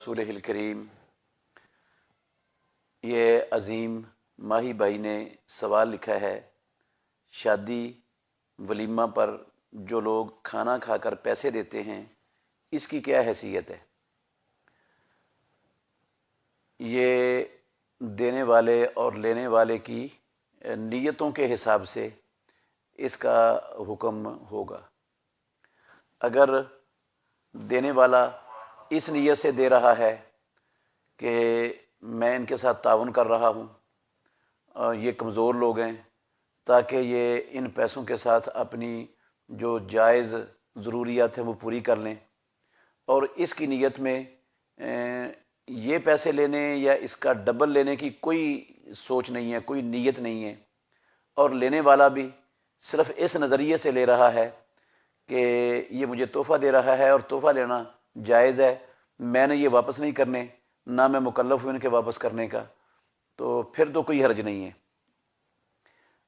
रसूल करीम। ये अज़ीम माही भाई ने सवाल लिखा है, शादी वलीमा पर जो लोग खाना खाकर पैसे देते हैं इसकी क्या हैसियत है। ये देने वाले और लेने वाले की नीयतों के हिसाब से इसका हुक्म होगा। अगर देने वाला इस नीयत से दे रहा है कि मैं इनके साथ ताउन कर रहा हूँ, ये कमज़ोर लोग हैं, ताकि ये इन पैसों के साथ अपनी जो जायज़ ज़रूरियात हैं वो पूरी कर लें, और इसकी नीयत में ये पैसे लेने या इसका डबल लेने की कोई सोच नहीं है, कोई नीयत नहीं है, और लेने वाला भी सिर्फ़ इस नज़रिए से ले रहा है कि ये मुझे तोहफ़ा दे रहा है और तोहफ़ा लेना जायज़ है, मैंने ये वापस नहीं करने, ना मैं मुकल्लफ़ हूँ इनके वापस करने का, तो फिर तो कोई हर्ज नहीं है।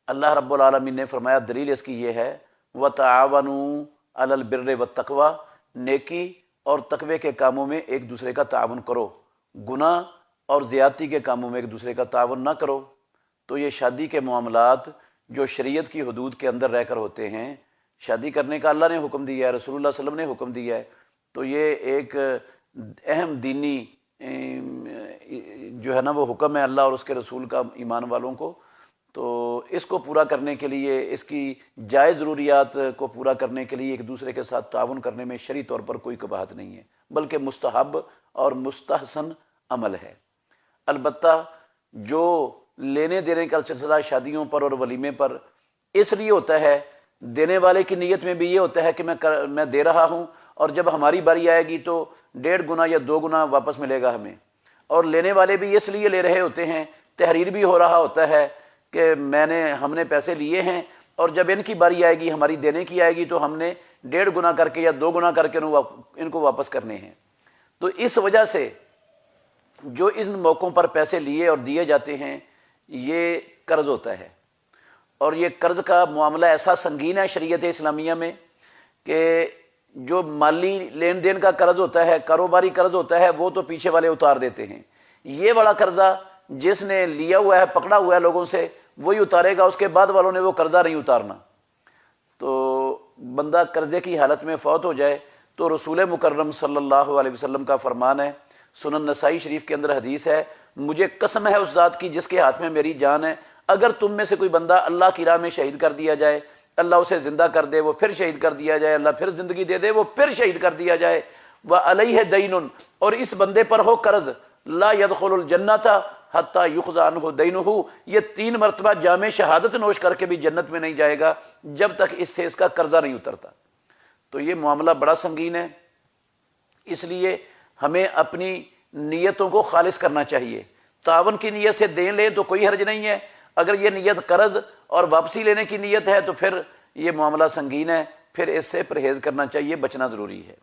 अल्लाह रब्बुल आलमीन ने फरमाया, दलील इसकी ये है, व तआवनु अलल बिर्रि व तक़वा, नेकी और तकवे के कामों में एक दूसरे का ताउन करो, गुनाह और ज़्यादती के कामों में एक दूसरे का ताउन ना करो। तो ये शादी के मामलात जो शरीयत की हदूद के अंदर रहकर होते हैं, शादी करने का अल्लाह ने हुक्म दिया है, रसूलुल्लाह सल्लल्लाहु अलैहि वसल्लम ने हुक्म दिया है, तो ये एक अहम दीनी जो है ना वो हुक्म है अल्लाह और उसके रसूल का ईमान वालों को। तो इसको पूरा करने के लिए, इसकी जायज़ ज़रूरियात को पूरा करने के लिए एक दूसरे के साथ ताउन करने में शरई तौर पर कोई कबाहत नहीं है, बल्कि मुस्तहब और मुस्तहसन अमल है। अलबत्ता जो लेने देने का सिलसिला शादियों पर और वलीमे पर इसलिए होता है, देने वाले की नीयत में भी ये होता है कि मैं दे रहा हूँ और जब हमारी बारी आएगी तो 1.5 गुना या 2 गुना वापस मिलेगा हमें, और लेने वाले भी इसलिए ले रहे होते हैं, तहरीर भी हो रहा होता है कि हमने पैसे लिए हैं और जब इनकी बारी आएगी, हमारी देने की आएगी, तो हमने 1.5 गुना करके या 2 गुना करके इनको वापस करने हैं। तो इस वजह से जो इन मौक़ों पर पैसे लिए और दिए जाते हैं ये कर्ज होता है, और ये कर्ज का मामला ऐसा संगीन है शरीयत इस्लामिया में कि जो माली लेन देन का कर्ज होता है, कारोबारी कर्ज होता है, वो तो पीछे वाले उतार देते हैं। ये बड़ा कर्जा जिसने लिया हुआ है, पकड़ा हुआ है लोगों से, वही उतारेगा, उसके बाद वालों ने वो कर्जा नहीं उतारना। तो बंदा कर्जे की हालत में फौत हो जाए तो रसूल मुकर्रम सल्लल्लाहु अलैहि वसल्लम का फरमान है, सुनन नसाई शरीफ के अंदर हदीस है, मुझे कसम है उस ज़ात की जिसके हाथ में मेरी जान है, अगर तुम में से कोई बंदा अल्लाह की राह में शहीद कर दिया जाए, अल्लाह उसे जिंदा कर दे, वो फिर शहीद कर दिया जाए, अल्लाह फिर जिंदगी दे दे, वो फिर शहीद कर दिया जाए, वह अलैहि दैनुन, और इस बंदे पर हो कर्ज, ला यदखुलुल जन्नता हत्ता युखज़ा अन्हु दैनुहु, ये 3 मरतबा जामे शहादत नोश करके भी जन्नत में नहीं जाएगा जब तक इससे इसका कर्जा नहीं उतरता। तो ये मामला बड़ा संगीन है, इसलिए हमें अपनी नीयतों को खालिस करना चाहिए। तावन की नीयत से दें लें तो कोई हर्ज नहीं है, अगर ये नीयत कर्ज और वापसी लेने की नीयत है तो फिर ये मामला संगीन है, फिर इससे परहेज करना चाहिए, बचना ज़रूरी है।